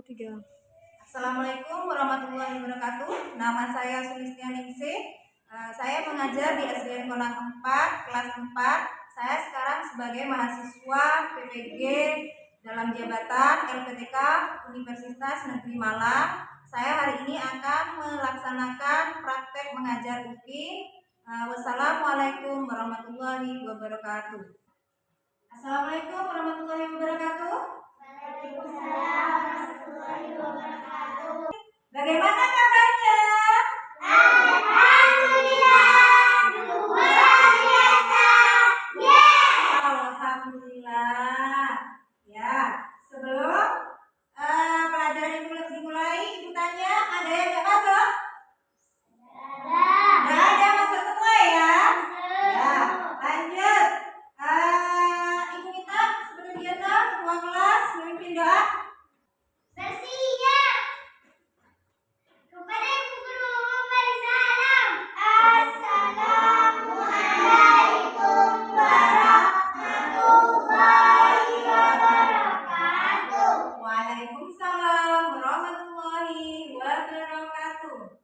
3. Assalamualaikum warahmatullahi wabarakatuh. Nama saya Sulistianingsih. Saya mengajar di SDN Konang 4, kelas 4. Saya sekarang sebagai mahasiswa PPG dalam jabatan LPTK Universitas Negeri Malang. Saya hari ini akan melaksanakan praktek mengajar UKI. Wassalamualaikum warahmatullahi wabarakatuh. Assalamualaikum warahmatullahi wabarakatuh. Bagaimana kabarnya? Alhamdulillah, luar biasa. Alhamdulillah. Ya, sebelum pelajaran dimulai, ibu tanya, ada yang nggak masuk? Nggak ada, masuk semua ya? Ya, lanjut. Ibu minta seperti biasa, ketua kelas memimpin doa. Bersiap. Kepada Ibu Guru memberi salam. Assalamualaikum warahmatullahi wabarakatuh. Waalaikumsalam warahmatullahi wabarakatuh.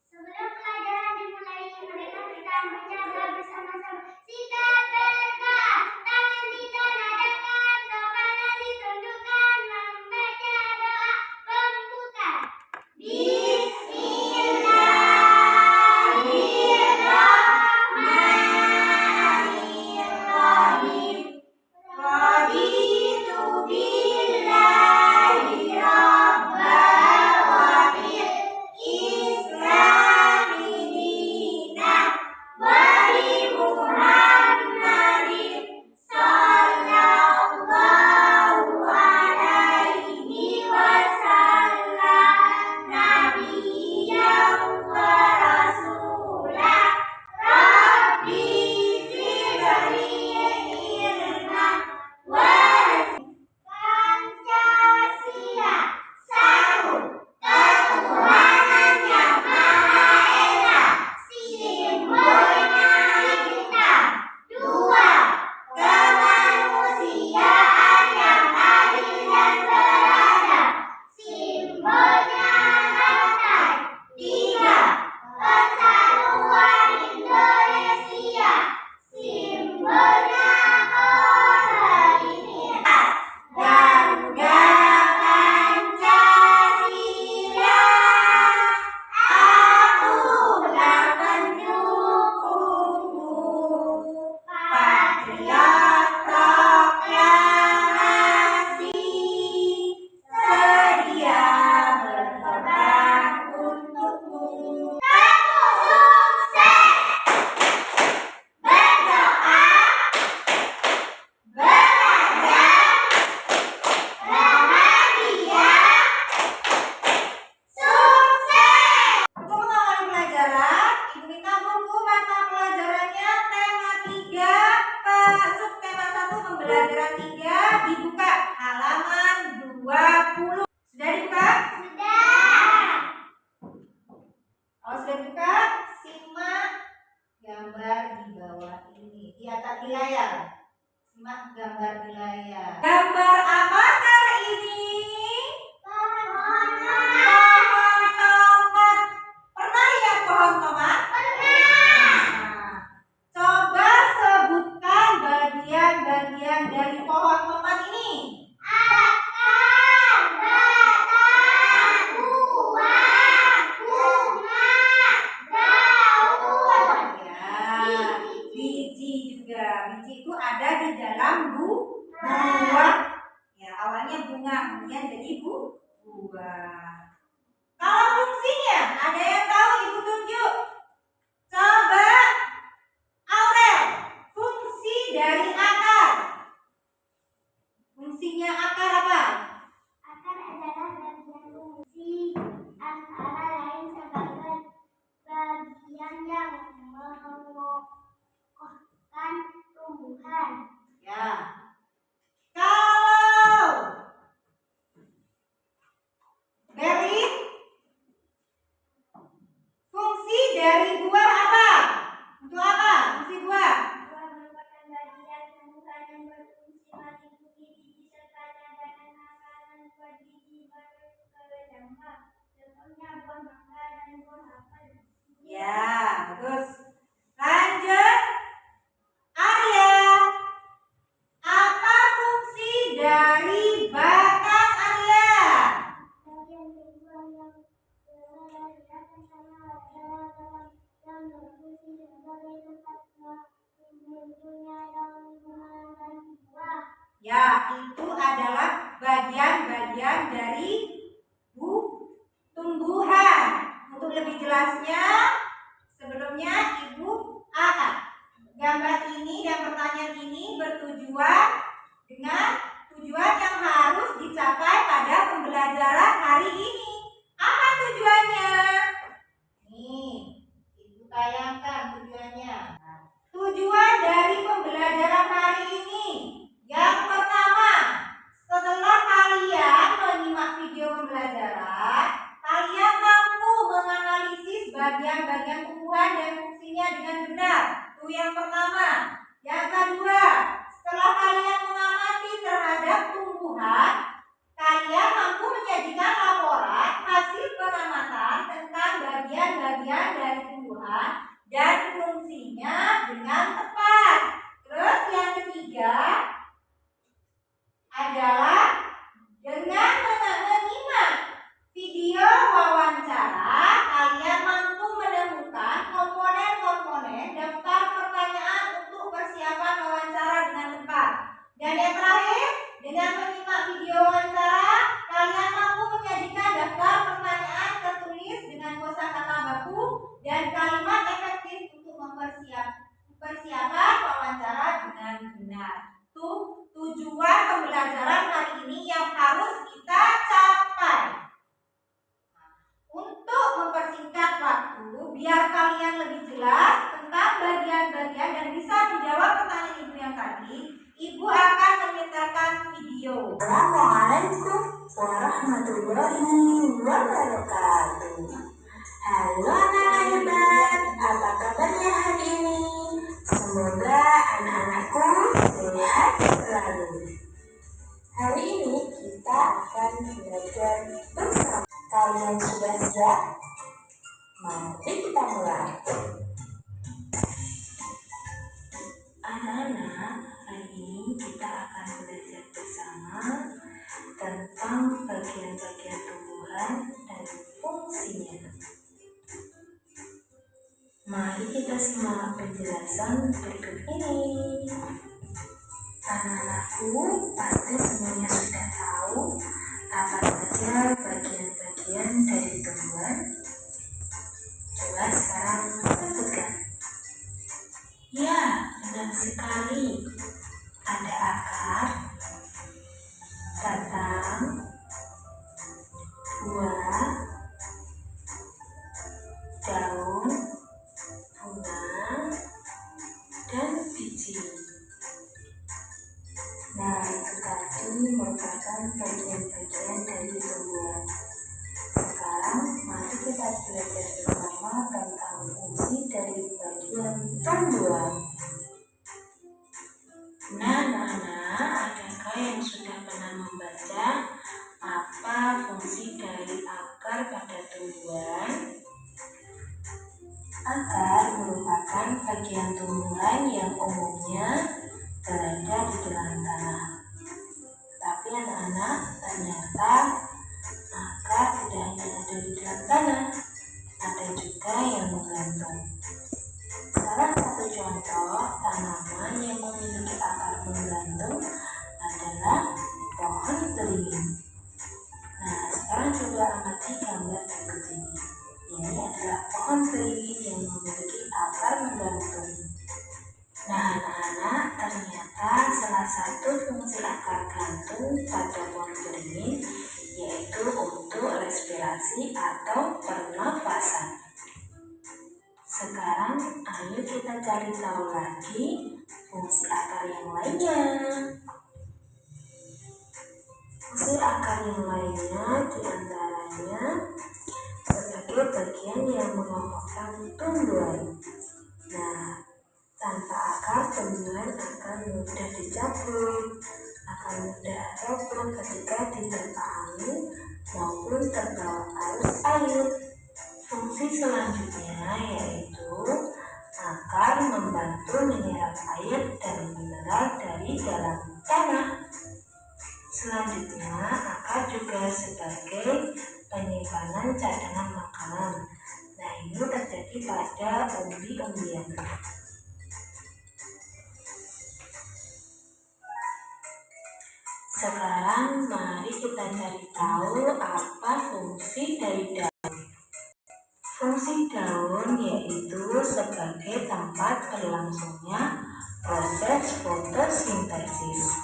Sebelum pelajaran dimulai, mereka kita menjaga bersama-sama. Sikap tegak, tangan ditenadakan, tangan ditundukkan, membaca doa pembuka. Bismillahirrahmanirrahim. Raditu billahi rabban wa bil islami dinan wa bi Muhammadin sallallahu alaihi wasallam nabiyyan wa rasulah. Rabbi zidni ilman Pancasila satu, ketuhanan yang Maha Esa, simbolnya bintang. Dua, kemanusiaan yang adil dan beradab, simbolnya lantai. Tiga, persatuan Indonesia, simbolnya kolonial. Garuda Pancasila, akulah pendukungmu. Patriot proklamasi, sedia berkorban untukmu. Kamu sukses berdoa, belajar, bahagia, sukses. Untuk mengawali pelajaran, ibu minta buku mata pelajarannya tema 3, subtema 1 pembelajaran 3 dibuka halaman 20. Sudah dibuka? Sudah. Kalau sudah dibuka, simak gambar di bawah ini, di atas di layar. Simak gambar di layar. Gambar apakah ini? Pohon tomat. Pernah lihat pohon tomat? Pernah. Nah, coba sebutkan bagian-bagian dari pohon tomat ini. Akar, batang, buah, bunga, daun. Ya, biji juga. Biji itu ada di dalam buah. Ya, awalnya bunga, kemudian jadi buah. Kalau fungsinya, ada yang tahu? Ibu tunjuk. Coba Aurel, fungsi dari akar. Fungsinya akar apa? Akar adalah bagian fungsi antara lain sebagai bagian yang mengokohkan tumbuhan. Ya. Kalau Berlin, menjadi tumbuhan. Untuk lebih jelasnya, sebelumnya Ibu akan gambar ini dan pertanyaan ini bertujuan dengan tujuan yang harus dicapai pada pembelajaran hari ini. Apa tujuannya? Nih, Ibu tayangkan tujuannya. Tujuan dari pembelajaran hari ini yang pertama, setelah kalian menyimak video pembelajaran, kalian mampu menganalisis bagian-bagian tumbuhan dan fungsinya dengan benar. Itu yang pertama. Yang kedua, setelah kalian mengamati terhadap tumbuhan, kalian mampu menyajikan laporan hasil pengamatan tentang bagian-bagian dari tumbuhan dan fungsinya dengan tepat. Terus yang ketiga adalah dengan menyimak video wawancara, kalian mampu menemukan komponen-komponen daftar pertanyaan untuk persiapan wawancara dengan tepat. Dan yang terakhir, dengan menyimak video wawancara, kalian mampu menyajikan daftar pertanyaan tertulis dengan kosakata baku dan kalimat efektif untuk persiapan wawancara dengan benar. Itu tujuan pembelajaran hari ini yang harus kita capai. Untuk mempersingkat waktu, biar kalian lebih jelas tentang bagian-bagian dan bisa menjawab pertanyaan Ibu yang tadi, Ibu akan menyertakan video. Assalamualaikum warahmatullahi wabarakatuh. Halo anak-anak hebat, apa kabarnya hari ini? Semoga anak-anakku sehat selalu. Hari ini kita akan belajar bersama. Kalian sudah siap? Mari kita mulai. Anak-anak, hari ini kita akan belajar bersama tentang bagian-bagian tumbuhan dan fungsinya. Mari kita simak penjelasan berikut ini. Anak-anakku pasti semuanya sudah tahu apa saja bagian-bagian dari tumbuhan. Coba sekarang sebutkan. Ya, benar sekali. Ada akar, batang, buah, daun, bunga, dan biji. Nah, itu tadi merupakan bagian-bagian dari tumbuhan. Sekarang, mari kita belajar bersama tentang fungsi dari bagian tumbuhan. Nah, anak-anak, adakah yang sudah pernah membaca apa fungsi dari akar pada tumbuhan? Akar merupakan bagian tumbuhan yang umumnya berada di dalam tanah. Tapi anak-anak, ternyata akar tidak hanya ada di dalam tanah, ada juga yang menggantung. Salah satu contoh tanaman yang memiliki akar menggantung adalah pohon beringin. Nah, sekarang coba amati gambar berikut ini. Ini adalah pohon beringin yang memiliki akar menggantung. Nah, anak-anak, ternyata salah satu fungsi akar gantung pada pohon beringin yaitu untuk respirasi atau pernafasan. Sekarang, ayo kita cari tahu lagi fungsi akar yang lainnya. Fungsi akar yang lainnya diantaranya sebagai bagian yang mengokohkan tumbuhan. Nah, tanpa akar, tumbuhan akan mudah dicabut, akan mudah roboh ketika diterpa angin maupun terbawa arus air. Fungsi selanjutnya yaitu akar membantu menyerap air dan mineral dari dalam tanah. Selanjutnya, akar juga sebagai penyimpanan cadangan makanan. Nah, ini terjadi pada umbi-umbian. Sekarang mari kita cari tahu apa fungsi dari daun. Fungsi daun yaitu sebagai tempat berlangsungnya proses fotosintesis.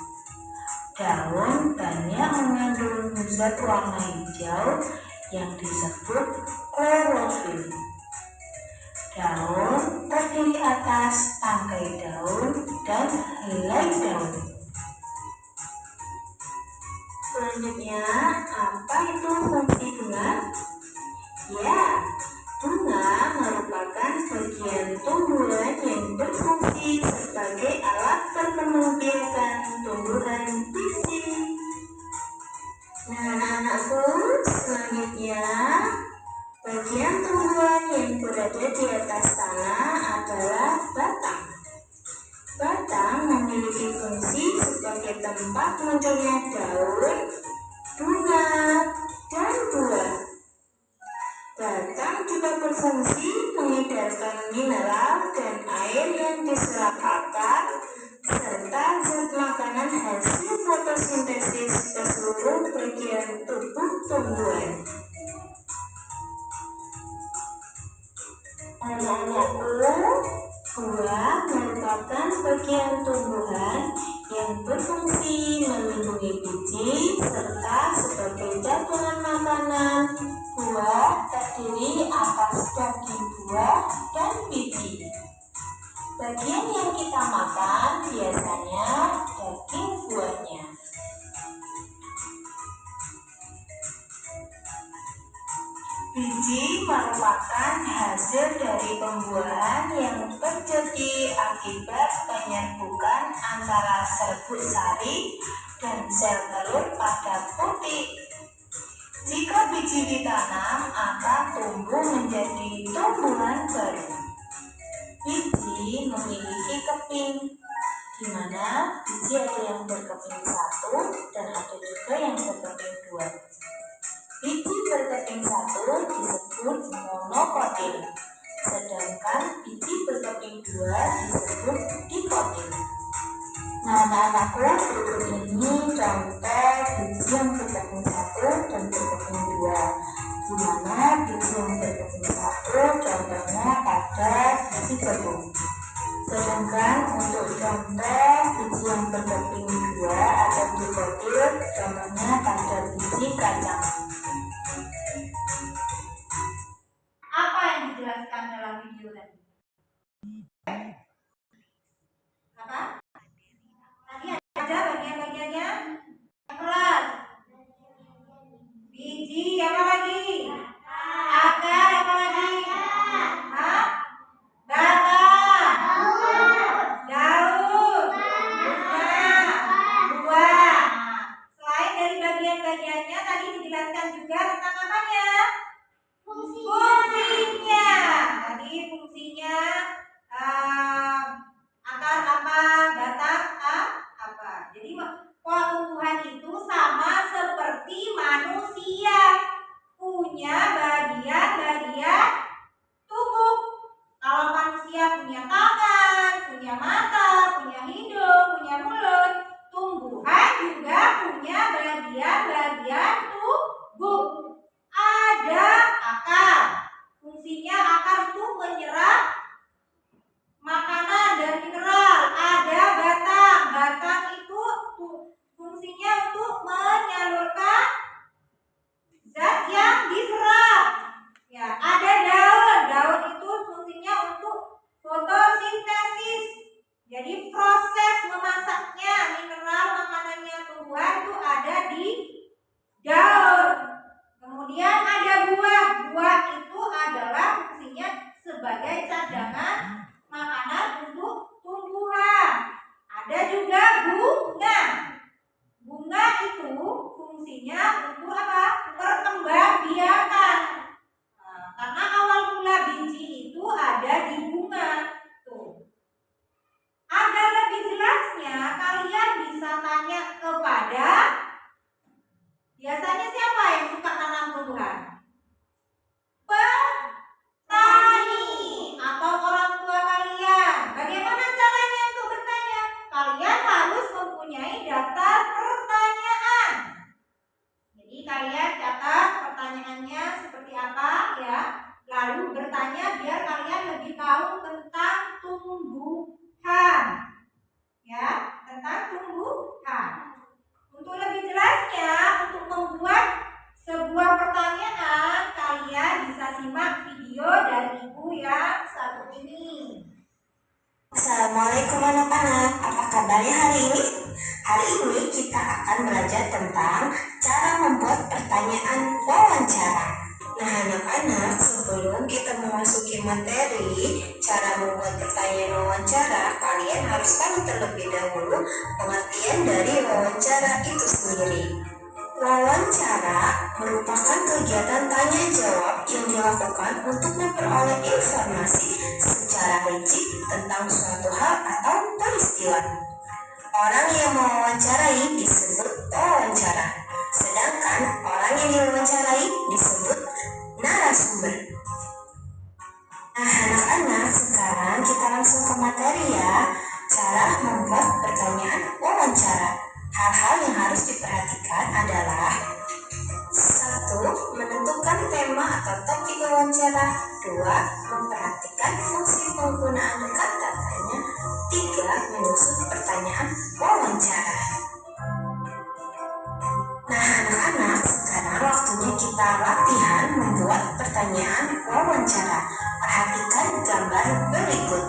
Daun banyak mengandung zat warna hijau yang disebut klorofil. Daun terdiri atas tangkai daun dan helai daun. Selanjutnya, apa itu fungsi bunga? Ya, bunga merupakan bagian tumbuhan yang berfungsi sebagai alat berkembang biakan tumbuhan biji. Nah, anak-anakku, selanjutnya bagian tumbuhan yang berada di atas tanah adalah batang. Batang memiliki fungsi sebagai tempat munculnya daun, bunga, dan buah. Batang juga berfungsi mengedarkan mineral dan air yang diserap akar serta zat makanan hasil fotosintesis ke seluruh bagian tubuh tumbuhan. Anak-anakku, buah merupakan bagian tumbuhan yang berfungsi melindungi biji serta sebagai campuran makanan. Buah terdiri atas daging buah dan biji. Bagian yang kita makan biasanya daging buahnya. Biji merupakan hasil dari pembuahan yang terjadi akibat penyerbukan antara serbuk sari dan sel telur pada putik. Jika biji ditanam akan tumbuh menjadi tumbuhan baru. Biji memiliki keping, di mana biji ada yang berkeping 1 dan ada juga yang berkeping 2. Biji berkeping 1 disebut monokotil, sedangkan biji berkeping 2 disebut dikotil. Nah, anak-anakku, berikut ini contoh biji yang berkeping 1 dan berkeping 2. Di mana biji yang berkeping 1 contohnya pada biji jagung. Sedangkan untuk contoh biji yang berkeping 2 atau dikotil contohnya pada biji kacang. Apa yang dijelaskan dalam video tadi? Apa? Tadi ada bagian-bagiannya keras. Biji, apa lagi? Akar, apa lagi? Hah? Batang, daun, bunga, buah. Selain dari bagian-bagiannya, tadi dijelaskan juga tentang apanya? Fungsinya. Tadi fungsinya akar apa, batang apa. Jadi tumbuhan itu sama seperti manusia. Assalamualaikum anak-anak, apa kabarnya hari ini? Hari ini kita akan belajar tentang cara membuat pertanyaan wawancara. Nah anak-anak, sebelum kita memasuki materi cara membuat pertanyaan wawancara, kalian harus tahu terlebih dahulu pengertian dari wawancara itu sendiri. Wawancara merupakan kegiatan tanya jawab yang dilakukan untuk memperoleh informasi secara rinci tentang suatu hal atau peristiwa. Orang yang mewawancarai disebut pewawancara, sedangkan orang yang diwawancarai disebut narasumber. Nah anak-anak, sekarang kita langsung ke materi ya. Cara membuat pertanyaan wawancara. Hal-hal yang harus diperhatikan adalah 1. Menentukan tema atau topik wawancara. 2. Memperhatikan fungsi penggunaan kata tanya. 3. Menyusun pertanyaan wawancara. Nah anak-anak, sekarang waktunya kita latihan membuat pertanyaan wawancara. Perhatikan gambar berikut.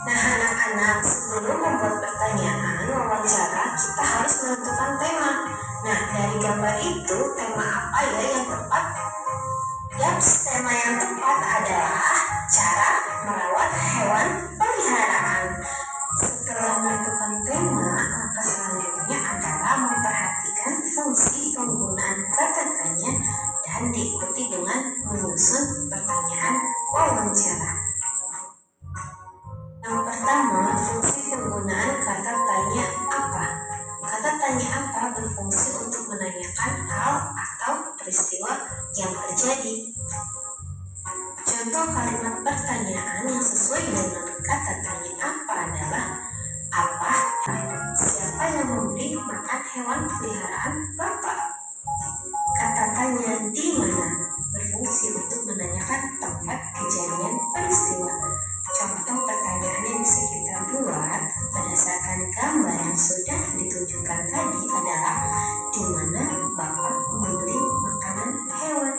Nah anak-anak, sebelum membuat pertanyaan wawancara, kita harus menentukan tema. Nah dari gambar itu, tema apa ya yang tepat? Tema yang tepat adalah cara merawat hewan peliharaan. Setelah menentukan tema, langkah selanjutnya adalah memperhatikan fungsi penggunaan kata tanya dan diikuti dengan menyusun pertanyaan wawancara. Yang pertama, fungsi penggunaan kata tanya apa. Kata tanya apa berfungsi untuk menanyakan hal atau peristiwa yang terjadi. Contoh kalimat pertanyaan yang sesuai dengan kata tanya apa adalah apa? Siapa yang memberi makan hewan peliharaan Bapak? Kata tanya di mana berfungsi untuk menanyakan tempat kejadian peristiwa. Contoh pertanyaan yang bisa kita buat berdasarkan gambar yang sudah ditunjukkan tadi adalah di mana Bapak membeli makanan hewan.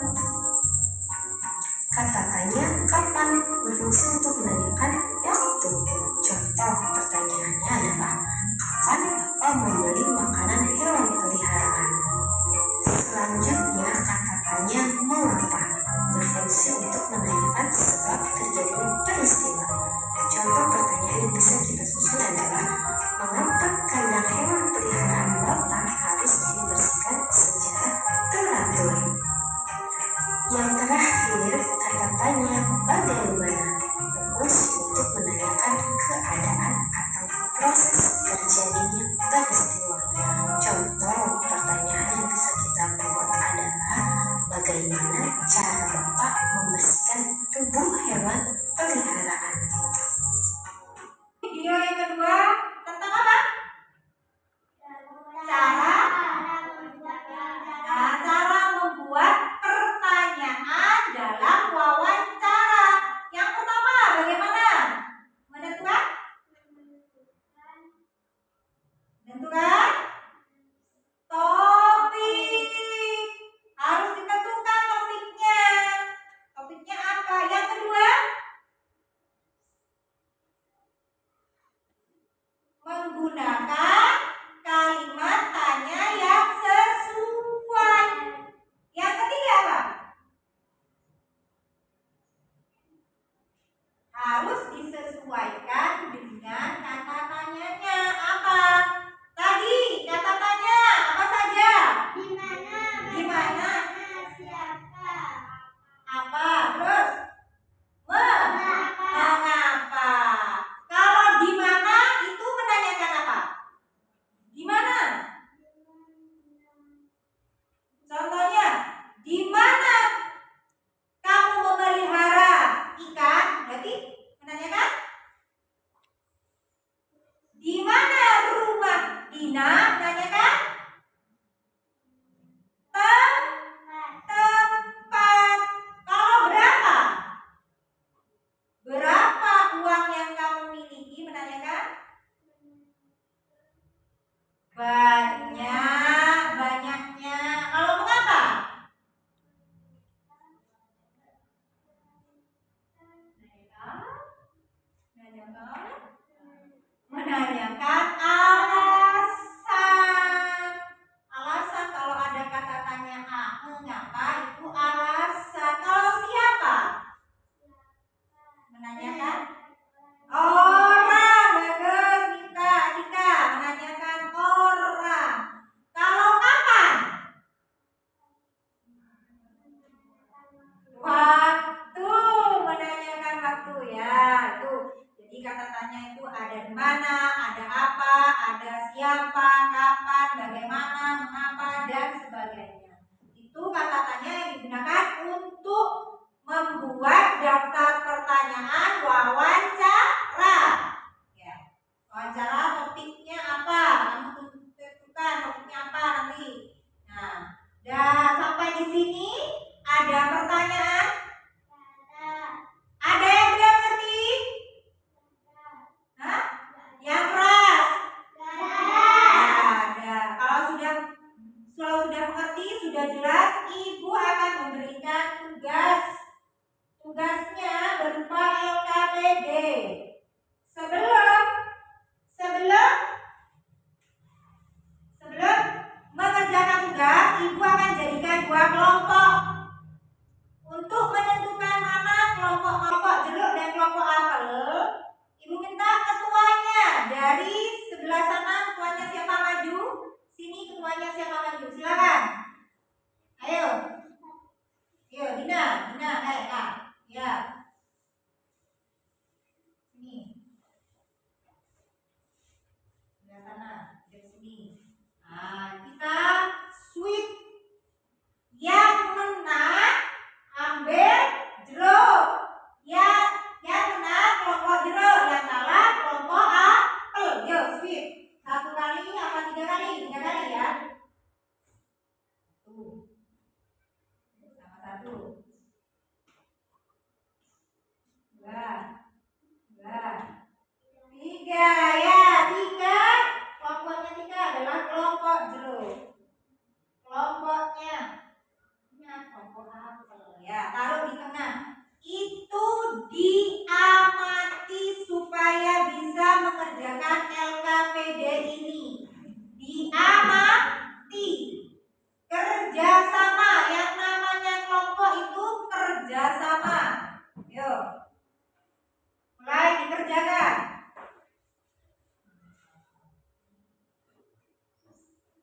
Kata tanya kapan berfungsi untuk menanyakan waktu. Contoh pertanyaannya adalah kapan Bapak membeli makanan hewan peliharaan. Selanjutnya kata tanya mengapa berfungsi untuk menanyakan sebab terjadinya peristiwa. Contoh pertanyaan yang bisa kita susun adalah mengapa kandang hewan peliharaan Bapak harus dibersihkan secara teratur. Yang terakhir, kata tanya bagaimana berfungsi untuk menanyakan keadaan atau proses terjadinya peristiwa. Contoh pertanyaan yang bisa kita buat adalah bagaimana cara Bapak membersihkan tubuh hewan peliharaan. Video yang kedua tentang apa? Cara membuat pertanyaan dalam wawancara. Yang pertama, bagaimana? Menentukan topik. Harus ditentukan topiknya. Topiknya apa? Yang kedua, Waktu, menanyakan waktu ya. Tuh. Jadi kata tanya itu ada di mana, ada apa, ada siapa, kapan, bagaimana, mengapa, dan sebagainya. Itu kata tanya yang digunakan untuk membuat daftar pertanyaan wawancara. Ya. Wawancara topiknya apa? Kamu tentukan topiknya apa nanti. Nah, dan sampai di sini ada pertanyaan? Ada yang tidak ngerti? Hah? Yang keras? Ada. Kalau sudah mengerti, sudah jelas, Ibu akan memberikan tugas. Tugasnya berupa LKPD. Sebelum mengerjakan tugas, Ibu akan jadikan 2 kelompok. Untuk menentukan mana kelompok jeruk dan kelompok apel, Ibu minta ketuanya. Dari sebelah sana ketuanya siapa maju? Sini ketuanya siapa maju? Silakan. Ayo. Dina, Kak. Ya. Sini. Sebelah sana, dari sini. Nah, kita sweet. Yang menang ambil jeruk. Yang menang kelompok jeruk, yang kalah kelompok apel. Yo, sweet. 1 kali apa 3 kali? 3 kali ya. Tuh. Sama 1. 2. 3 ya, 3. Kelompoknya 3 adalah kelompok jeruk. Kelompoknya kelompok apel ya, taruh di tengah. Itu diamati supaya bisa mengerjakan LKPD ini. Diamati. Kerjasama, yang namanya kelompok itu kerjasama. Yuk, mulai dikerjakan.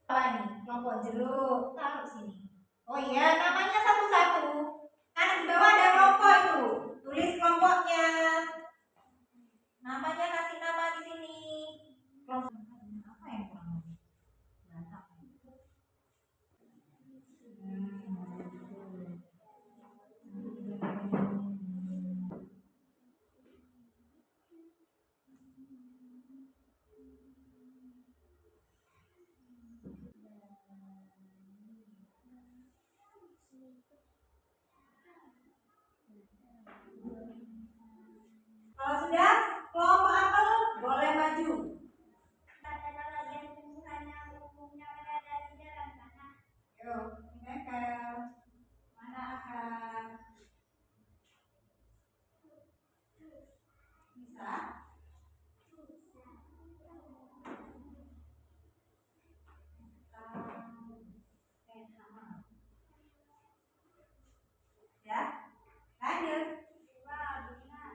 Apa ini? Kelompok jeruk, taruh sini. Oh iya, namanya satu-satu. Kan di bawah ada kelompok itu. Tulis kelompoknya. Namanya kasih nama di sini. Kelompok apa yang kurang? Kalau sudah, kelompok apel boleh maju. Adalah bagian tumbuhan yang umumnya berada di dalam tanah. Yuk, tinggalkan. Mana akar? Bisa? Ya, lanjut. Wah, benar.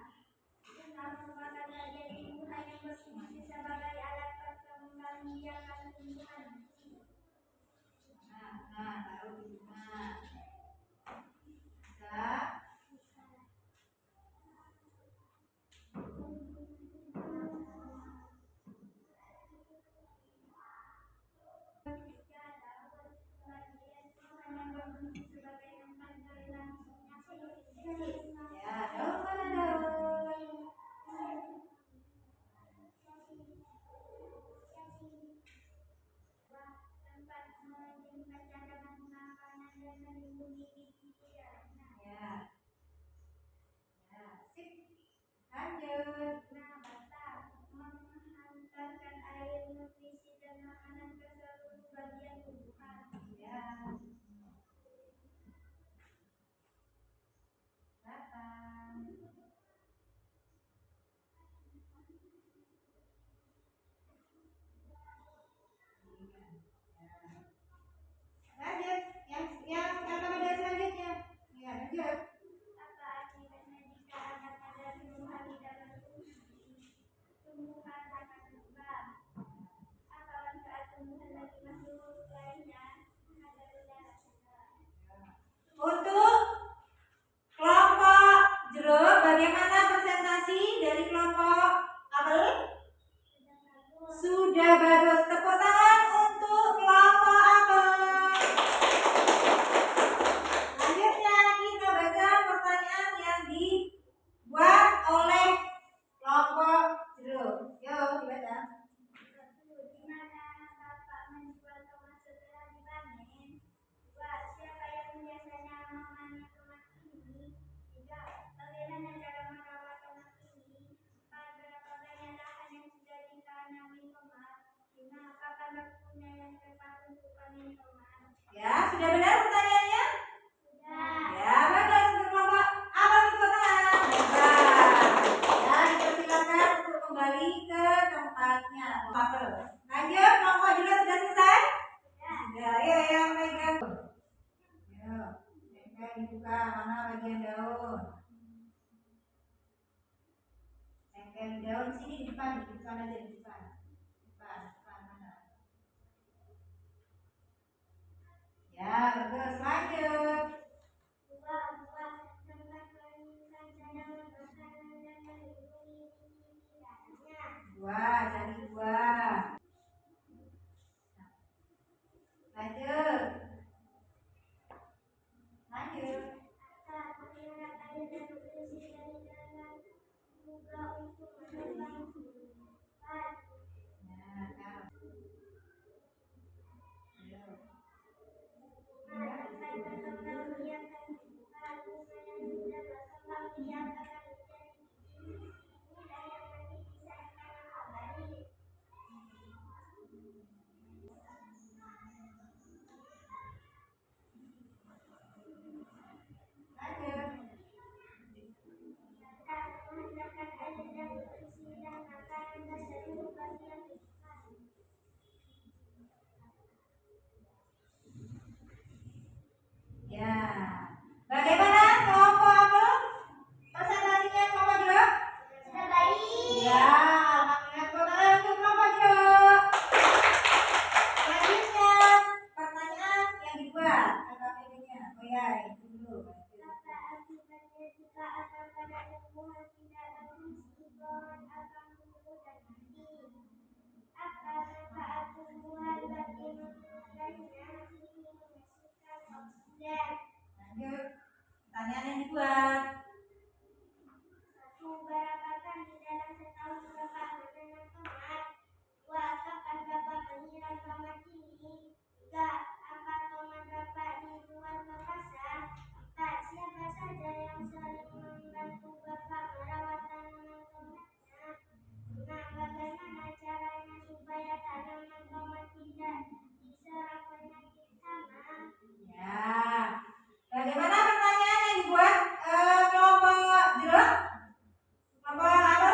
dibuka, mana bagian daun? Tempel daun sini di depan aja di depan. Depan mana? Ya, bagus. Lanjut. Buah tempat menyimpan cadangan makanan dan melindungi tidaknya. Buah, cari buah. Lanjut. Menyerap air dan nutrisi dari dalam juga untuk menopang tumbuhan. Tempat berkembang biakan tumbuhan bunga yang sudah berkembang biak akan menjadi biji. Inilah yang nanti bisa ditanam kembali. Menghantarkan air dan nutrisi dan makanan ke seluruh bagian tumbuhan. Ya. Bagaimana kelompok apel? Presentasinya kelompok jeruk? Sudah baik. Ya, alhamdulillah. Tepuk tangan untuk kelompok jeruk. Selanjutnya, pertanyaan yang dibuat KKPD-nya. Oh ya, itu dulu. Apa akibatnya jika akar pada tumbuhan tidak berfungsi, pohon akan tumbuh dan mati? Apa manfaat tumbuhan bagi mengurangnya? Ini menghasilkan oksigen. Lanjut, pertanyaan yang dibuat. 1. Berapakah di dalam setahun Bapak menanam tomat? 2. Kapan Bapak menyiram tomat ini? 3. Apa tomat Bapak dijual ke pasar? 4. Siapa saja yang sering membantu Bapak merawat tanaman tomatnya? 5. Bagaimana caranya supaya tanaman tomat tidak diserang penyakit hama? Ya. Bagaimana pertanyaan yang dibuat kelompok jeruk? Kelompok apel?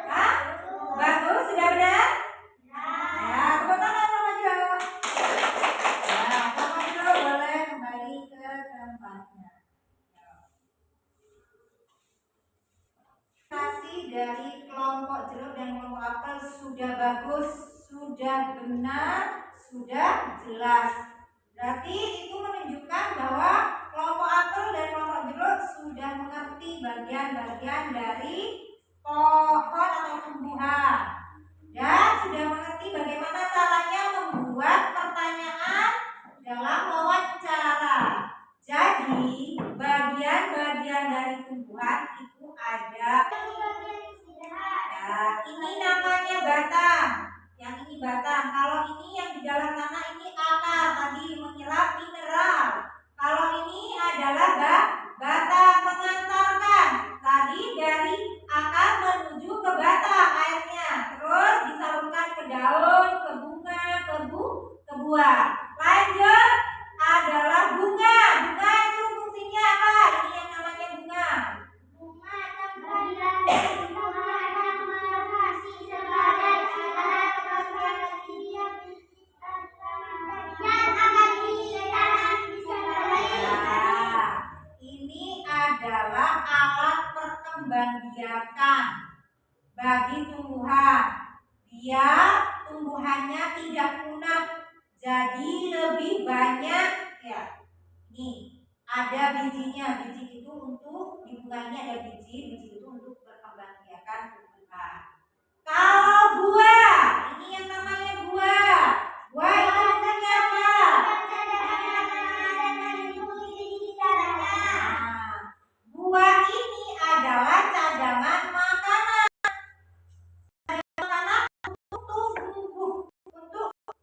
Hah? Bagus, sudah benar? Ya, tepuk tangan kelompok jeruk. Ya, kelompok jeruk boleh kembali ke tempatnya. Presentasi dari kelompok jeruk dan kelompok apel sudah bagus, sudah benar, sudah jelas. Berarti itu menunjukkan bahwa kelompok apel dan kelompok jeruk sudah mengerti bagian-bagian dari pohon atau tumbuhan dan sudah mengerti bagaimana caranya membuat pertanyaan dalam wawancara. Jadi bagian-bagian dari tumbuhan itu ada. Ya, ini namanya batang. Yang ini batang. Kalau ini yang di dalam tanah ini akar, tadi menyerap mineral. Kalau ini adalah batang mengantarkan. Tadi dari akar menuju ke batang airnya, terus disalurkan ke daun, ke bunga, ke buah. Lanjut adalah bunga. Bunga itu fungsinya apa? Ini yang namanya bunga. Bunga tempat dan tumbuhan menghasilkan sebagai alat pembangkit yang akan ditanam bisa baik. Nah, ini adalah alat perkembangbiakan bagi tumbuhan biar tumbuhannya tidak punah, jadi lebih banyak. Ya, ini ada bijinya. Biji itu untuk di bunga ini ada biji itu untuk perkembangbiakan tumbuhan. Kalau buah, ini yang namanya buah. Buah itu fungsinya apa? Nah, buah ini adalah cadangan makanan. Cadangan makanan untuk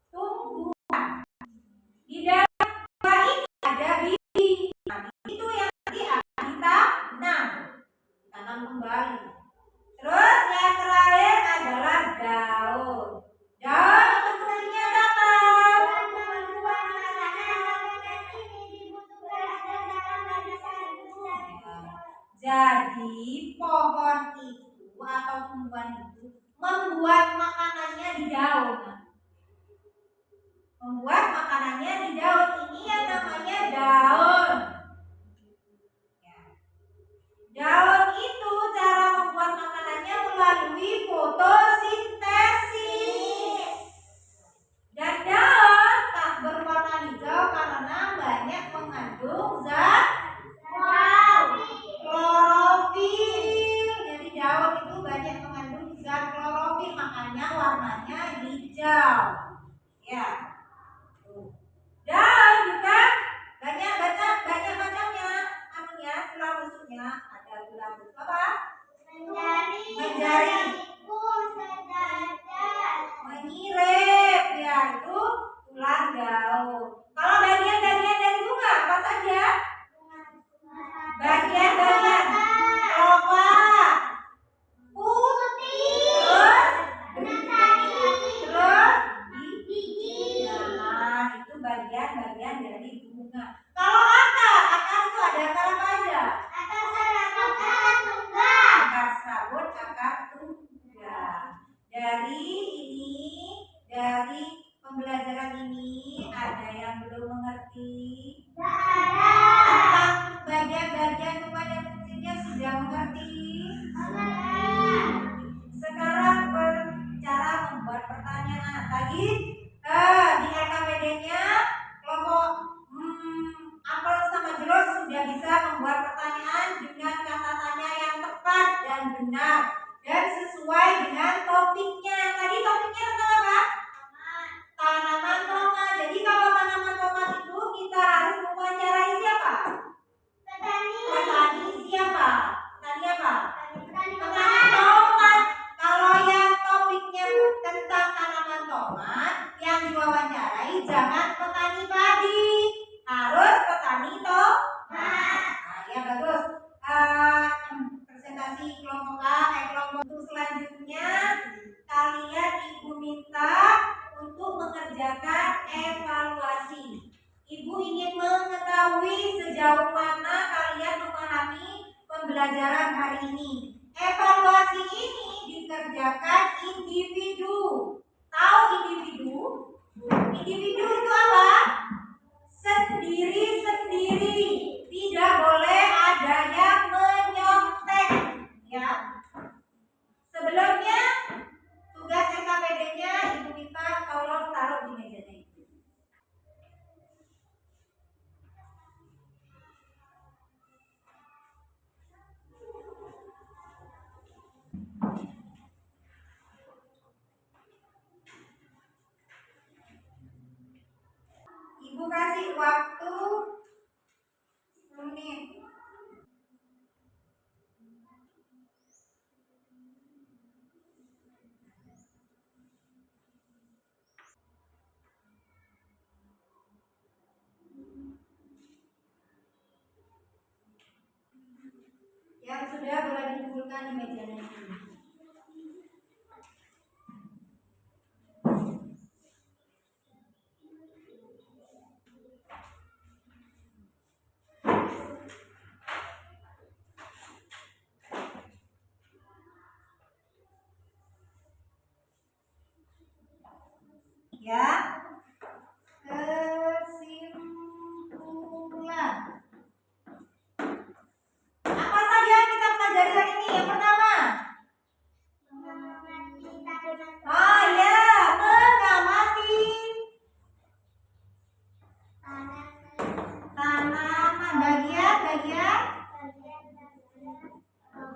tumbuhan. Di dalam buah ini ada biji. Nah, biji itu yang nanti akan ditanam kembali. Terus yang terakhir adalah daun. Daun itu fungsinya apa? Jadi pohon itu atau tumbuhan itu membuat makanannya di daun. Membuat makanannya di daun. Ini yang namanya daun. berlaku. Apa? Menjadi ibu sejajar. Menyirip, ya itu tulang gaul. Kalau bagian-bagian dari bunga apa saja? Bagian-bagian kelopak, Putih. terus Gigi. nah itu bagian-bagian dari bunga. Kalau akar itu ada akar apa aja? Akar serabut, akar tunggal. Akar serabut, akar tunggal. Dari pembelajaran ini ada yang belum mengerti tentang bagian-bagian tumbuhan dan fungsinya sudah mengerti. Sekarang cara membuat pertanyaan. Tadi di LKPD-nya kelompok apel sama jeruk sudah bisa membuat pertanyaan dengan kata tanya yang tepat dan benar dan sesuai dengan topiknya. Tadi topiknya tentang apa? Tanaman tomat. Jadi kalau tanaman tomat itu kita harus mewawancarai siapa? Petani siapa? Petani apa? Petani tomat. Kalau yang topiknya tentang tanaman tomat, yang diwawancarai jangan petani padi, harus petani tomat. Nah, ya bagus. Presentasi kelompok A, kelompok untuk selanjutnya kalian ibu minta untuk mengerjakan evaluasi. Ibu ingin mengetahui sejauh mana kalian memahami pembelajaran hari ini. Evaluasi ini dikerjakan individu. Tahu individu? Individu itu apa? Sendiri-sendiri. Tidak boleh ada yang menyontek, ya. Sebelumnya tugas LKPD-nya ibu minta tolong taruh di mejanya itu. Ibu kasih waktu 10 menit. Yang sudah boleh dikumpulkan di mejanya itu. Ya, kesimpulan. Apa saja yang kita pelajari hari ini? Yang pertama, oh ya, mengamati tanaman.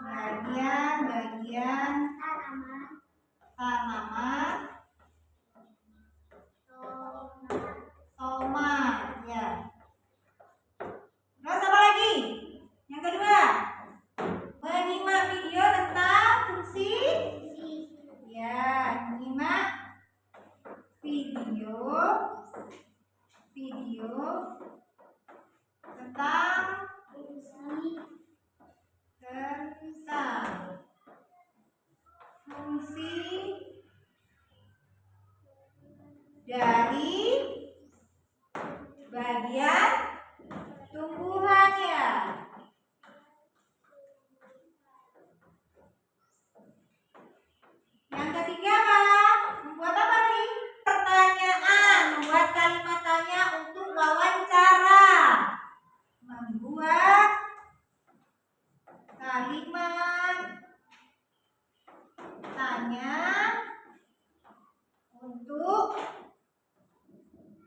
Bagian-bagian tanaman tomat, ya. Terus apa lagi? Yang kedua, menyimak video tentang fungsi. Ya, menyimak video tentang fungsi dari bagian tumbuhannya. Yang ketiga apa? Membuat apa nih? Pertanyaan, membuat kalimat tanya untuk wawancara. Membuat kalimat tanya untuk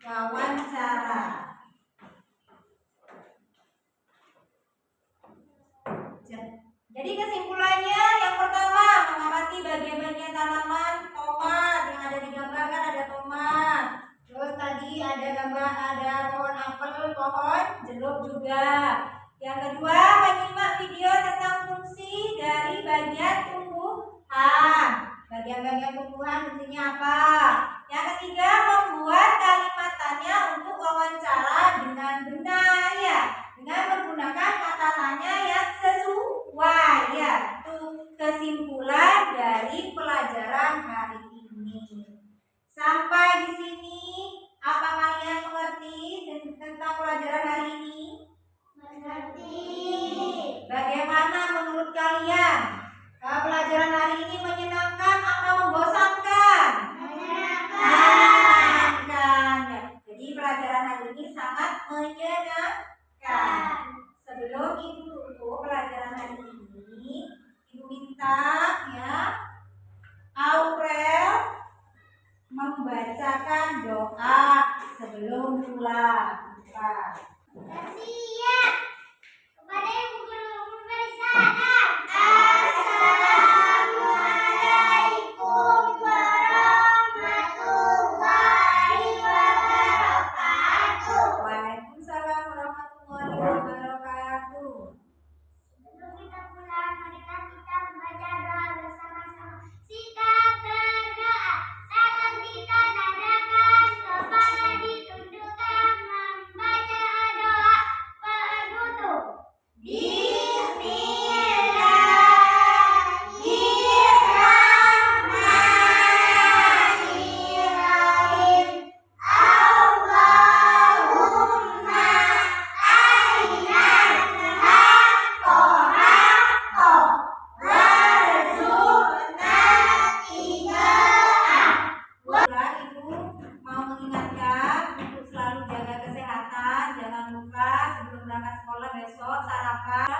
wawancara. Jadi kesimpulannya yang pertama, mengamati bagian-bagian tanaman tomat yang ada di gambar, kan ada tomat. Terus tadi ada gambar, ada pohon apel, pohon jeruk juga. Yang kedua, menyimak video tentang fungsi Bagian-bagian tumbuhan fungsinya apa? Yang ketiga, membuat kalimatannya untuk wawancara dengan benar ya, dengan menggunakan kata tanya yang sesuai ya. Itu kesimpulan dari pelajaran hari ini. Sampai di sini, apa kalian mengerti tentang pelajaran hari ini? Mengerti. Bagaimana menurut kalian? Pelajaran hari ini menyenangkan atau membosankan? Menyenangkan ya. Jadi pelajaran hari ini sangat menyenangkan. Sebelum Ibu tutup pelajaran hari ini, Ibu minta ya Aurel membacakan doa sebelum pulang. Siap. Kepada Ibu Guru Perpisahan. Assalamualaikum warahmatullahi wabarakatuh. Waalaikumsalam warahmatullahi wabarakatuh. Sebelum kita pulang, marilah kita membaca doa bersama-sama. Sikap berdoa, tangan kita nadakan, kepala ditundukkan, membaca doa penutup. Bismillahirrahmanirrahim. Allahumma arinal haqqa haqqa warzuqna ittiba'ah. Ibu mau mengingatkan untuk selalu jaga kesehatan, jangan lupa sebelum berangkat sekolah besok sarapan.